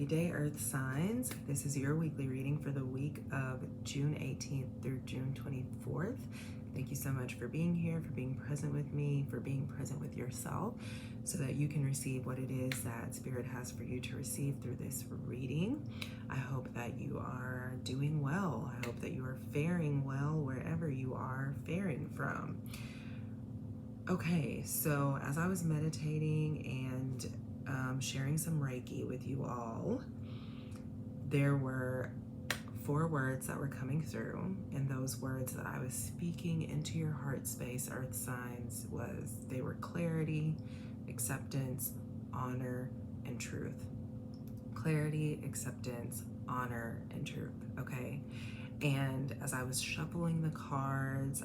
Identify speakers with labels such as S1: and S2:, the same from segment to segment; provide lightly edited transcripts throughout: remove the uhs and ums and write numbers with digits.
S1: Happy day, Earth signs. This is your weekly reading for the week of June 18th through June 24th. Thank you so much for being here, for being present with me, for being present with yourself, so that you can receive what it is that Spirit has for you to receive through this reading. I hope that you are doing well. I hope that you are faring well wherever you are faring from. Okay, so as I was meditating and sharing some Reiki with you all, there were 4 words that were coming through, and those words that I was speaking into your heart space, Earth signs, they were clarity, acceptance, honor, and truth. Clarity, acceptance, honor, and truth. Okay. And as I was shuffling the cards,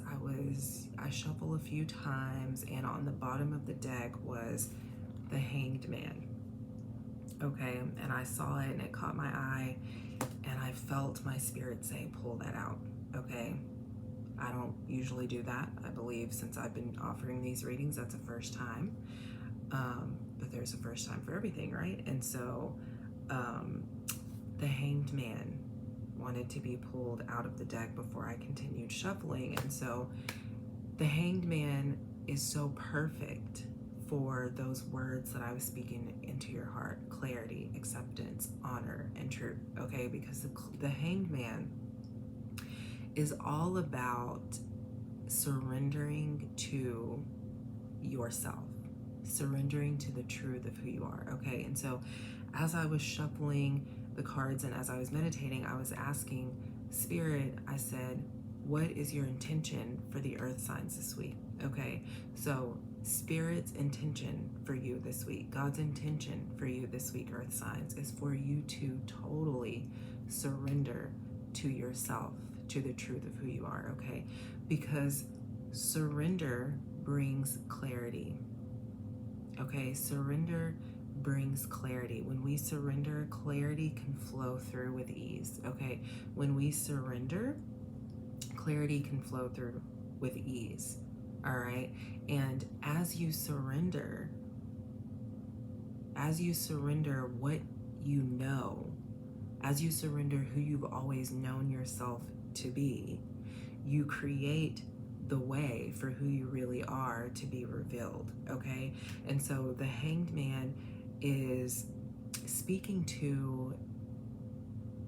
S1: I shuffle a few times, and on the bottom of the deck was the Hanged Man. Okay, and I saw it and it caught my eye, and I felt my spirit say, pull that out. Okay, I don't usually do that. I believe since I've been offering these readings, that's a first time. But there's a first time for everything, right? And so the Hanged Man wanted to be pulled out of the deck before I continued shuffling. And so the Hanged Man is so perfect for those words that I was speaking into your heart: clarity, acceptance, honor, and truth. Okay, because the Hanged Man is all about surrendering to yourself, surrendering to the truth of who you are. Okay, and so as I was shuffling the cards and as I was meditating, I was asking Spirit, I said, what is your intention for the Earth signs this week? Okay, so Spirit's intention for you this week, God's intention for you this week, Earth signs, is for you to totally surrender to yourself, to the truth of who you are, okay? Because surrender brings clarity, okay? Surrender brings clarity. When we surrender, clarity can flow through with ease, okay? When we surrender, clarity can flow through with ease. All right. And as you surrender what you know, as you surrender who you've always known yourself to be, you create the way for who you really are to be revealed. Okay. And so the Hanged Man is speaking to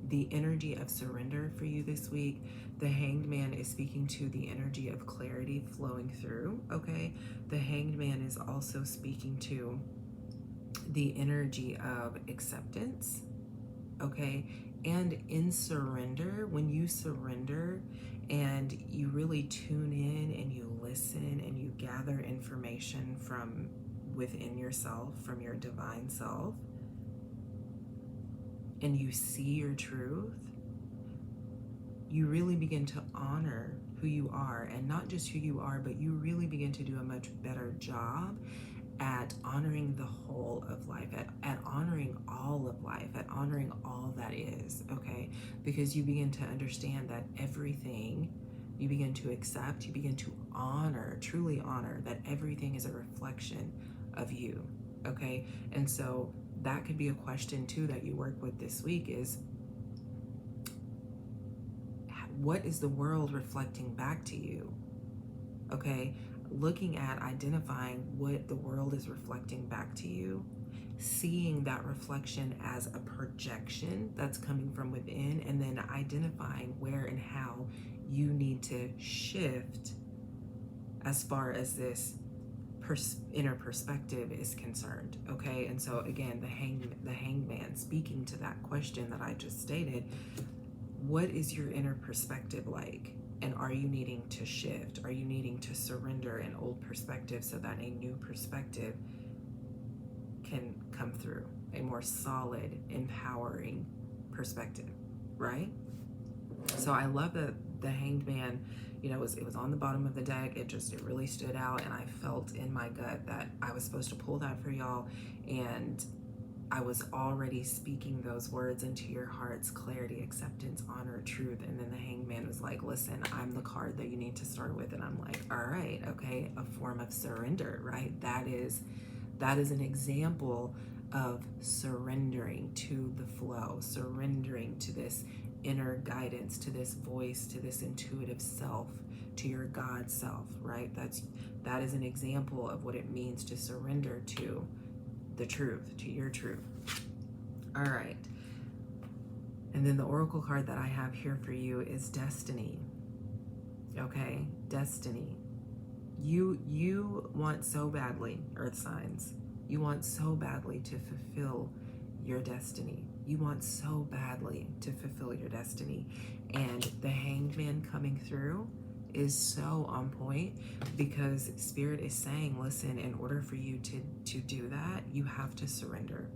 S1: the energy of surrender for you this week. The Hanged Man is speaking to the energy of clarity flowing through, okay? The Hanged Man is also speaking to the energy of acceptance, okay? And in surrender, when you surrender and you really tune in and you listen and you gather information from within yourself, from your divine self, and you see your truth, you really begin to honor who you are, and not just who you are, but you really begin to do a much better job at honoring the whole of life, at honoring all of life, at honoring all that is, okay? Because you begin to understand that everything, you begin to accept, you begin to honor, truly honor that everything is a reflection of you, okay? And so that could be a question too that you work with this week is, what is the world reflecting back to you? Okay, looking at identifying what the world is reflecting back to you, seeing that reflection as a projection that's coming from within, and then identifying where and how you need to shift as far as this inner perspective is concerned, okay? And so again, the Hanged Man speaking to that question that I just stated, what is your inner perspective like? And are you needing to shift? Are you needing to surrender an old perspective so that a new perspective can come through? A more solid, empowering perspective, right? So I love that the Hanged Man, you know, it was on the bottom of the deck. It really stood out, and I felt in my gut that I was supposed to pull that for y'all, and I was already speaking those words into your hearts: clarity, acceptance, honor, truth. And then the Hanged Man was like, listen, I'm the card that you need to start with. And I'm like, all right, okay, a form of surrender, right? That is an example of surrendering to the flow, surrendering to this inner guidance, to this voice, to this intuitive self, to your God self, right? That is an example of what it means to surrender to the truth, to your truth. All right. And then the oracle card that I have here for you is destiny. Okay, destiny. You want so badly, earth signs. You want so badly to fulfill your destiny. You want so badly to fulfill your destiny. And the Hanged Man coming through is so on point, because Spirit is saying, listen, in order for you to do that, you have to surrender.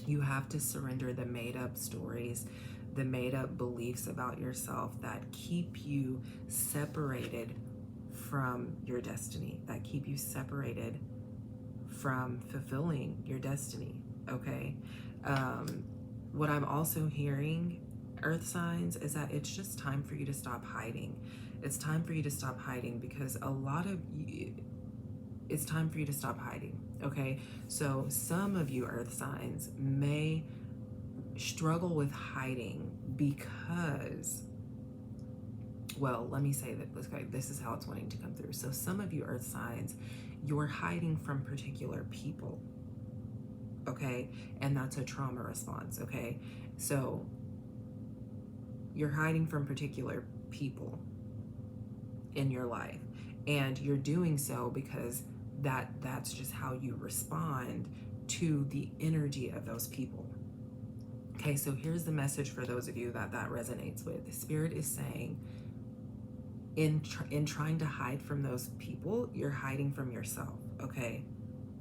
S1: You have to surrender the made-up stories, the made-up beliefs about yourself that keep you separated from your destiny, that keep you separated from fulfilling your destiny, okay? What I'm also hearing, earth signs, is that it's just time for you to stop hiding. It's time for you to stop hiding, because it's time for you to stop hiding, okay? So some of you earth signs may struggle with hiding because, well, let me say that, okay, this is how it's wanting to come through. So some of you earth signs, you're hiding from particular people, okay? And that's a trauma response, okay? So you're hiding from particular people in your life, and you're doing so because that's just how you respond to the energy of those people. Okay, so here's the message for those of you that resonates with. The Spirit is saying, in trying to hide from those people, you're hiding from yourself, okay?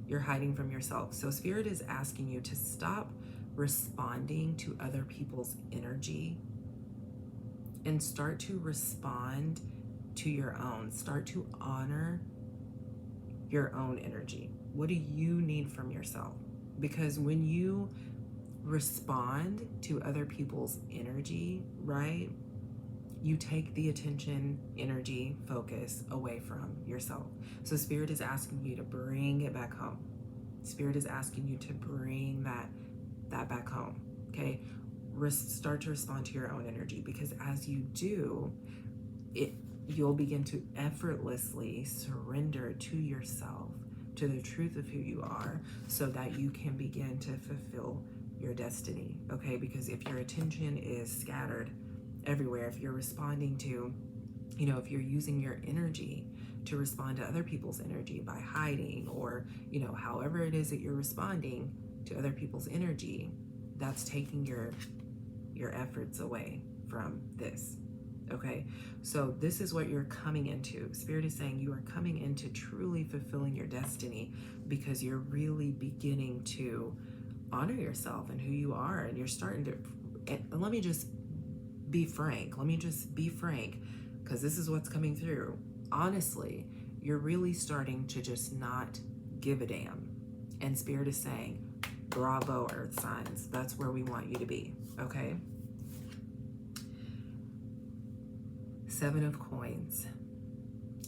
S1: You're hiding from yourself. So Spirit is asking you to stop responding to other people's energy and start to respond to your own. Start to honor your own energy. What do you need from yourself? Because when you respond to other people's energy, right, you take the attention, energy, focus away from yourself. So Spirit is asking you to bring it back home. Spirit is asking you to bring that back home, okay? Start to respond to your own energy, because as you do, you'll begin to effortlessly surrender to yourself, to the truth of who you are, so that you can begin to fulfill your destiny, okay? Because if your attention is scattered everywhere, if you're responding to, if you're using your energy to respond to other people's energy by hiding, or, however it is that you're responding to other people's energy, that's taking your efforts away from this, okay? So this is what you're coming into. Spirit is saying you are coming into truly fulfilling your destiny, because you're really beginning to honor yourself and who you are, and you're starting to, and let me just be frank, because this is what's coming through. Honestly, you're really starting to just not give a damn. And Spirit is saying, bravo, earth signs. That's where we want you to be, okay? 7 of coins.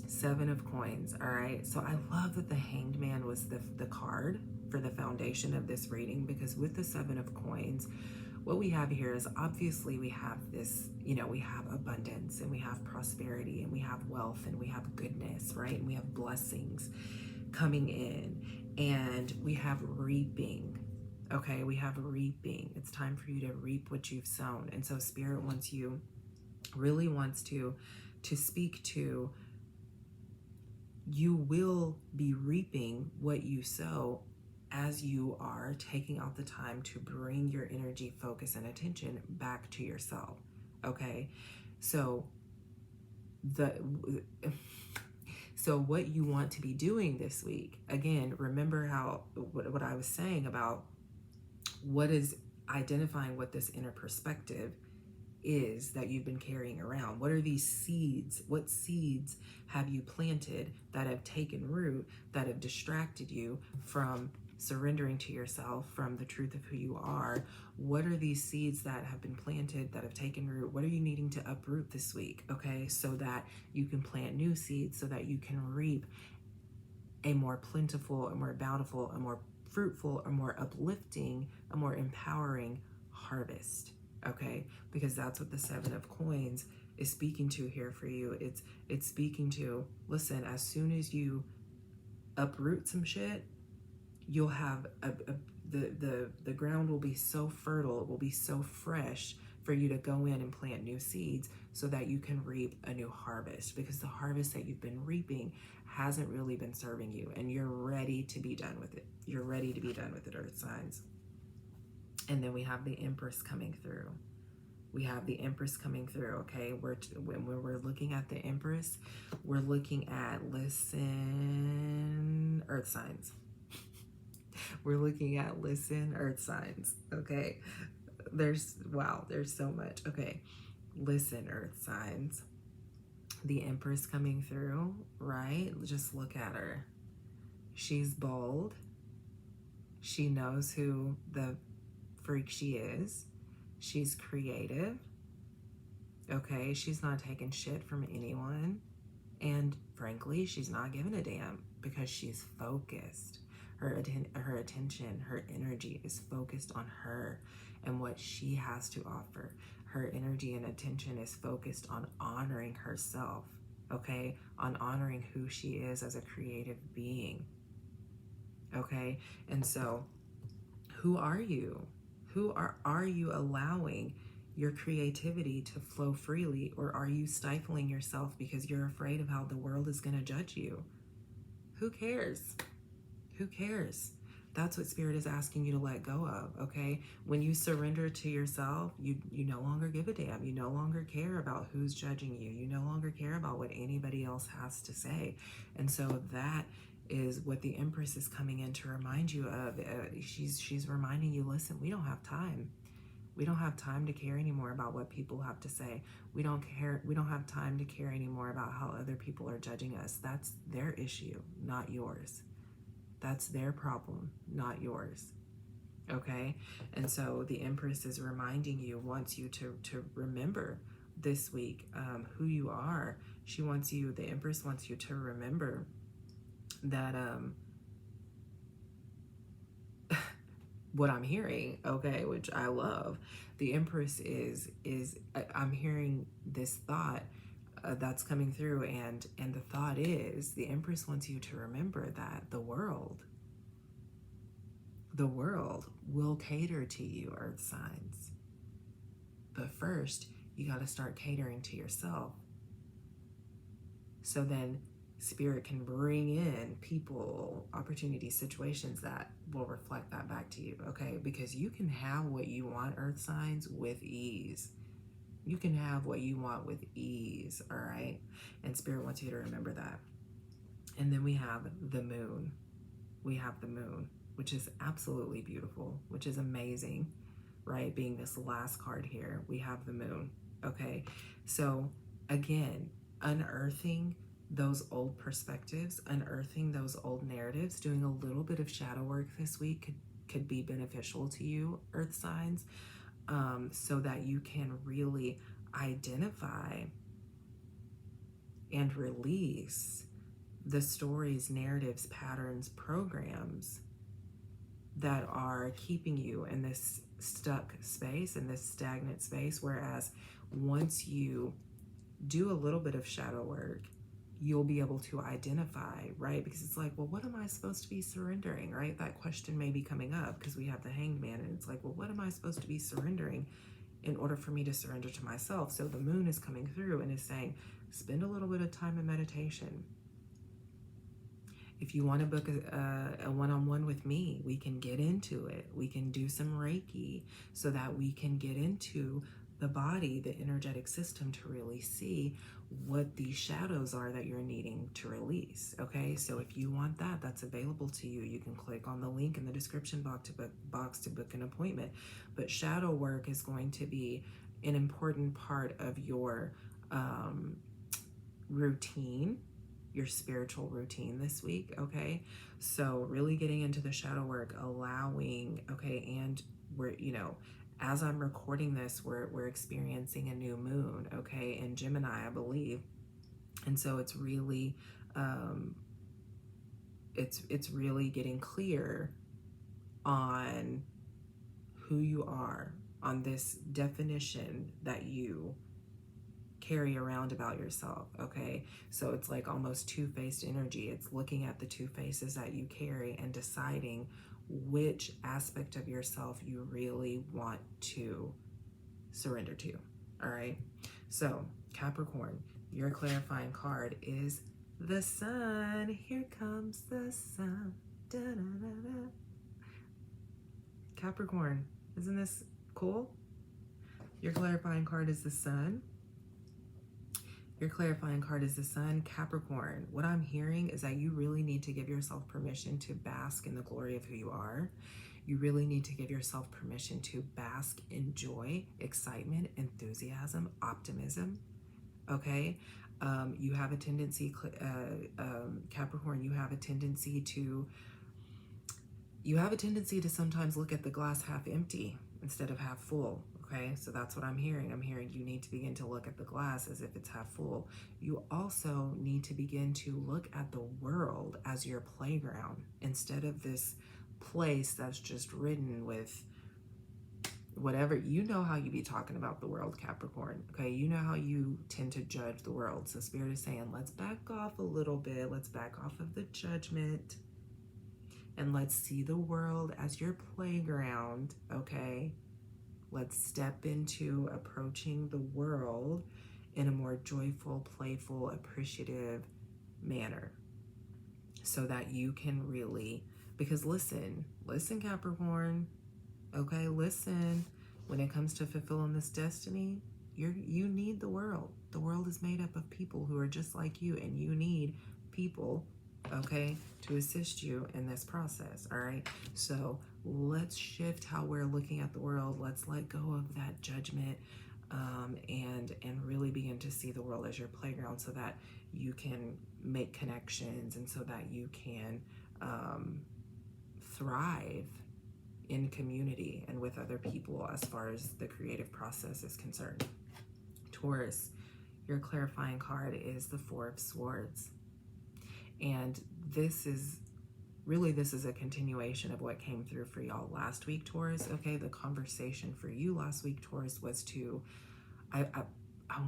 S1: 7 of coins, all right? So I love that the Hanged Man was the card for the foundation of this reading, because with the 7 of coins, what we have here is, obviously we have this, we have abundance, and we have prosperity, and we have wealth, and we have goodness, right? And we have blessings coming in, and we have reaping, okay? We have reaping. It's time for you to reap what you've sown. And so Spirit really wants to speak to, you will be reaping what you sow as you are taking out the time to bring your energy, focus, and attention back to yourself, okay? So what you want to be doing this week, again, remember what I was saying about what is identifying what this inner perspective is that you've been carrying around. What are these seeds? What seeds have you planted that have taken root, that have distracted you from surrendering to yourself, from the truth of who you are? What are these seeds that have been planted, that have taken root? What are you needing to uproot this week, okay? So that you can plant new seeds, so that you can reap a more plentiful, a more bountiful, a more fruitful, a more uplifting, a more empowering harvest. Okay, because that's what the Seven of Coins is speaking to here for you. It's speaking to, listen, as soon as you uproot some shit, you'll have the ground will be so fertile, it will be so fresh for you to go in and plant new seeds so that you can reap a new harvest, because the harvest that you've been reaping hasn't really been serving you, and you're ready to be done with it. You're ready to be done with it, earth signs. And then we have the Empress coming through. We have the Empress coming through, okay? When we're looking at the Empress, we're looking at, listen, earth signs. We're looking at, listen, earth signs, okay? There's so much. Okay, listen, earth signs. The Empress coming through, right? Just look at her. She's bold. She knows who the freak she is. She's creative. Okay, she's not taking shit from anyone. And frankly, she's not giving a damn because she's focused. Her attention, her energy is focused on her and what she has to offer. Her energy and attention is focused on honoring herself, okay? On honoring who she is as a creative being, okay? And so, who are you? Who are you allowing your creativity to flow freely, or are you stifling yourself because you're afraid of how the world is going to judge you? Who cares? Who cares? That's what Spirit is asking you to let go of, okay? When you surrender to yourself, you no longer give a damn. You no longer care about who's judging you. You no longer care about what anybody else has to say. And so that is what the Empress is coming in to remind you of. She's reminding you, listen, we don't have time. We don't have time to care anymore about what people have to say. We don't have time to care anymore about how other people are judging us. That's their issue, not yours. That's their problem, not yours. Okay? And so the Empress is reminding you, wants you to remember this week who you are. The Empress wants you to remember that what I'm hearing, okay, which I love. The Empress I'm hearing this thought that's coming through, and the thought is, the Empress wants you to remember that the world will cater to you, earth signs. But first, you got to start catering to yourself. So then Spirit can bring in people, opportunities, situations that will reflect that back to you, okay? Because you can have what you want, earth signs, with ease. You can have what you want with ease, all right? And Spirit wants you to remember that. And then we have the Moon. We have the Moon, which is absolutely beautiful, which is amazing, right? Being this last card here, we have the Moon, okay? So again, unearthing those old perspectives, unearthing those old narratives, doing a little bit of shadow work this week could be beneficial to you, earth signs, so that you can really identify and release the stories, narratives, patterns, programs that are keeping you in this stuck space, in this stagnant space. Whereas once you do a little bit of shadow work, you'll be able to identify, right? Because it's like, well, what am I supposed to be surrendering, right? That question may be coming up because we have the Hanged Man, and it's like, well, what am I supposed to be surrendering in order for me to surrender to myself? So the Moon is coming through and is saying, spend a little bit of time in meditation. If you want to book a one-on-one with me, we can get into it. We can do some Reiki so that we can get into the body, the energetic system, to really see what these shadows are that you're needing to release, okay? So if you want that, that's available to you. You can click on the link in the description box to book an appointment. But shadow work is going to be an important part of your routine, your spiritual routine this week, okay? So really getting into the shadow work, allowing, okay, and we're, as I'm recording this, we're experiencing a new moon, okay, in Gemini, I believe. And so it's really, it's really getting clear on who you are, on this definition that you carry around about yourself, okay? So it's like almost two-faced energy. It's looking at the two faces that you carry and deciding which aspect of yourself you really want to surrender to, all right? So Capricorn, your clarifying card is the sun. Here comes the sun. Da, da, da, da. Capricorn, isn't this cool? Your clarifying card is the sun. Your clarifying card is the sun. Capricorn, what I'm hearing is that you really need to give yourself permission to bask in the glory of who you are. You really need to give yourself permission to bask in joy, excitement, enthusiasm, optimism, okay? You have a tendency, Capricorn, you have a tendency to sometimes look at the glass half empty instead of half full, okay? So that's what I'm hearing. I'm hearing you need to begin to look at the glass as if it's half full. You also need to begin to look at the world as your playground instead of this place that's just ridden with whatever. You know how you be talking about the world, Capricorn, okay? You know how you tend to judge the world. So Spirit is saying, let's back off a little bit. Let's back off of the judgment. And let's see the world as your playground, okay? Let's step into approaching the world in a more joyful, playful, appreciative manner so that you can really, because listen, Capricorn, okay, listen, when it comes to fulfilling this destiny, you need the world. The world is made up of people who are just like you, and you need people, okay, to assist you in this process, all right? So let's shift how we're looking at the world. Let's let go of that judgment and really begin to see the world as your playground so that you can make connections and so that you can thrive in community and with other people as far as the creative process is concerned. Taurus, your clarifying card is the Four of Swords. And this is a continuation of what came through for y'all last week, Taurus. Okay, the conversation for you last week, Taurus, was to, I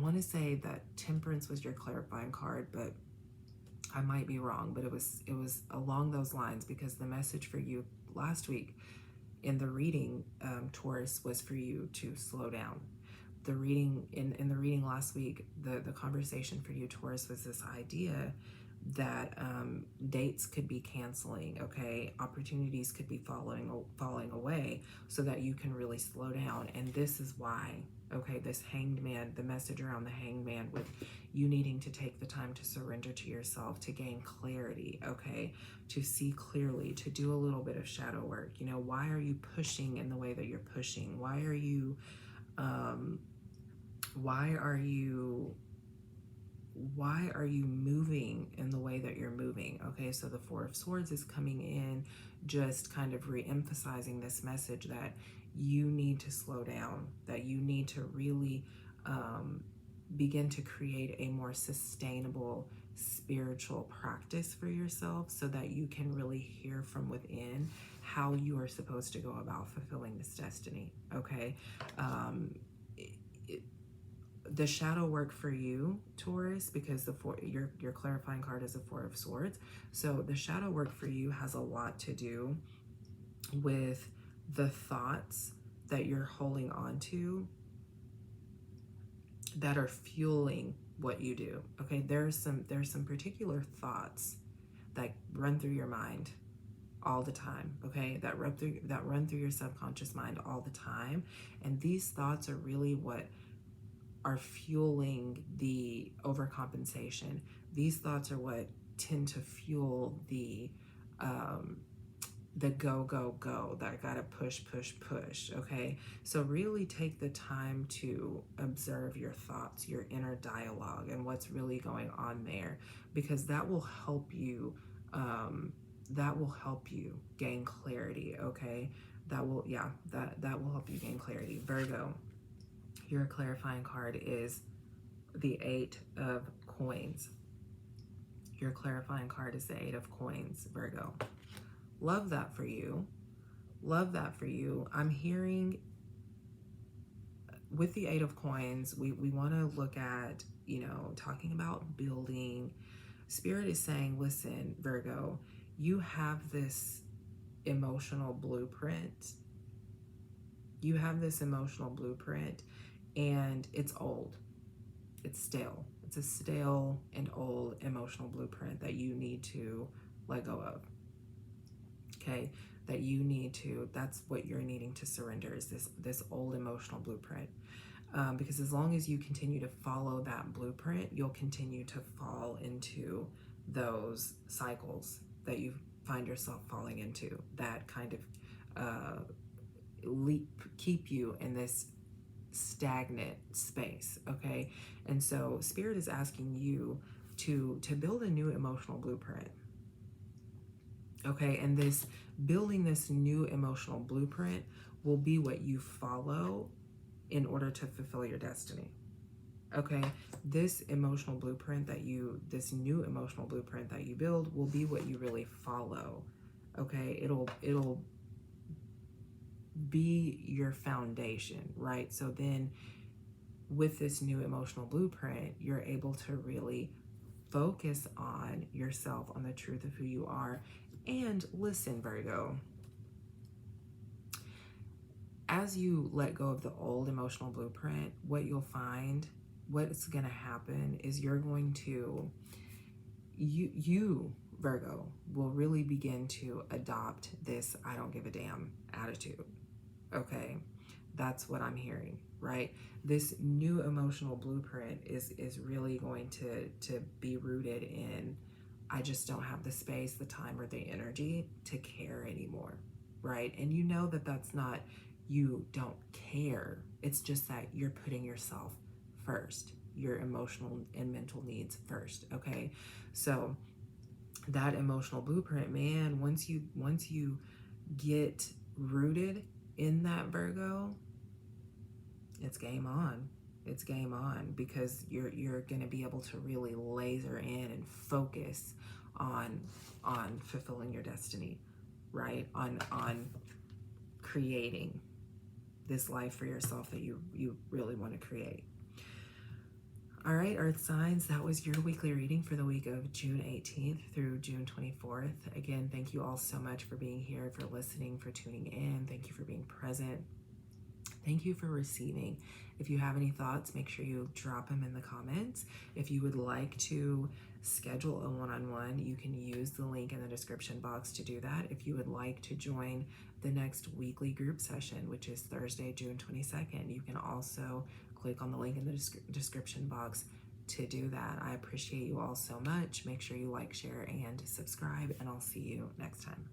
S1: want to say that Temperance was your clarifying card, but I might be wrong, but it was along those lines, because the message for you last week in the reading, Taurus, was for you to slow down. The reading in the reading last week, the conversation for you, Taurus, was this idea that dates could be canceling, okay? Opportunities could be falling away, so that you can really slow down. And this is why, okay, this Hanged Man, the message around the Hanged Man, with you needing to take the time to surrender to yourself, to gain clarity, okay? To see clearly, to do a little bit of shadow work. You know, why are you pushing in the way that you're pushing? Why are you moving in the way that you're moving? Okay, so the Four of Swords is coming in, just kind of re-emphasizing this message that you need to slow down, that you need to really begin to create a more sustainable spiritual practice for yourself so that you can really hear from within how you are supposed to go about fulfilling this destiny, okay? The shadow work for you, Taurus, because your clarifying card is the Four of Swords. So the shadow work for you has a lot to do with the thoughts that you're holding on to that are fueling what you do. Okay, there's some particular thoughts that run through your mind all the time, okay, that run through your subconscious mind all the time, and these thoughts are really what are fueling the overcompensation. These thoughts are what tend to fuel the go, that gotta push, okay? So really take the time to observe your thoughts, your inner dialogue, and what's really going on there, because that will help you gain clarity, okay? That will help you gain clarity. Virgo, your clarifying card is the Eight of Coins. Your clarifying card is the Eight of Coins, Virgo. Love that for you. Love that for you. I'm hearing with the Eight of Coins, we want to look at, talking about building. Spirit is saying, listen, Virgo, you have this emotional blueprint. You have this emotional blueprint, and it's old. It's stale. It's a stale and old emotional blueprint that you need to let go of. Okay, that's what you're needing to surrender, is this old emotional blueprint. Because as long as you continue to follow that blueprint, you'll continue to fall into those cycles that you find yourself falling into, that kind of keep you in this stagnant space. Okay, and so Spirit is asking you to build a new emotional blueprint. Okay, and this building this new emotional blueprint will be what you follow in order to fulfill your destiny. Okay, this new emotional blueprint that you build will be what you really follow. Okay, it'll be your foundation, right? So then with this new emotional blueprint, you're able to really focus on yourself, on the truth of who you are. And listen, Virgo, as you let go of the old emotional blueprint, what's going to happen is you, Virgo, will really begin to adopt this I don't give a damn attitude. Okay, that's what I'm hearing, right? This new emotional blueprint is really going to be rooted in, I just don't have the space, the time, or the energy to care anymore, right? And you know that that's not you don't care. It's just that you're putting yourself first, your emotional and mental needs first, okay? So that emotional blueprint, man, once you get rooted in that, Virgo, it's game on. It's game on, because you're going to be able to really laser in and focus on fulfilling your destiny, right? On creating this life for yourself that you really want to create. All right, Earth signs, that was your weekly reading for the week of June 18th through June 24th. Again, thank you all so much for being here, for listening, for tuning in. Thank you for being present. Thank you for receiving. If you have any thoughts, make sure you drop them in the comments. If you would like to schedule a one-on-one, you can use the link in the description box to do that. If you would like to join the next weekly group session, which is Thursday, June 22nd, you can also click on the link in the description box to do that. I appreciate you all so much. Make sure you like, share, and subscribe, and I'll see you next time.